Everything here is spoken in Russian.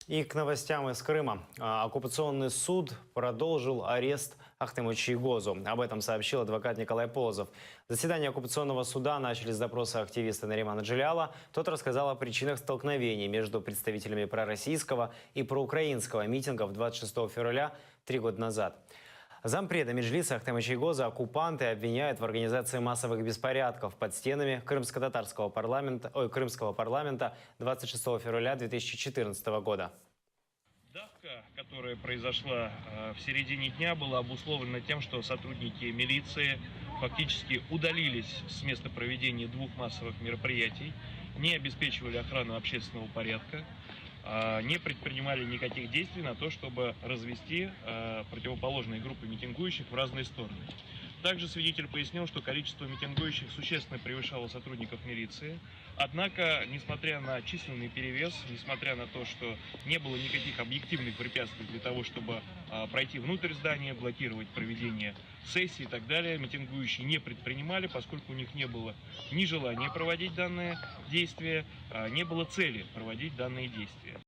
И к новостям из Крыма. Оккупационный суд продолжил арест Ахтема Чийгозу. Об этом сообщил адвокат Николай Полозов. Заседание оккупационного суда начали с допроса активиста Наримана Джиляла. Тот рассказал о причинах столкновений между представителями пророссийского и проукраинского митингов 26 февраля 3 года назад. Зампреда Меджлиса Ахтема Чийгоза оккупанты обвиняют в организации массовых беспорядков под стенами крымско-татарского парламента 26 февраля 2014 года. Давка, которая произошла в середине дня, была обусловлена тем, что сотрудники милиции фактически удалились с места проведения двух массовых мероприятий, не обеспечивали охрану общественного порядка, не предпринимали никаких действий на то, чтобы развести противоположные группы митингующих в разные стороны. Также свидетель пояснил, что количество митингующих существенно превышало сотрудников милиции. Однако, несмотря на численный перевес, несмотря на то, что не было никаких объективных препятствий для того, чтобы пройти внутрь здания, блокировать проведение сессий и так далее, митингующие не предпринимали, поскольку у них не было ни желания проводить данные действия, не было цели проводить данные действия.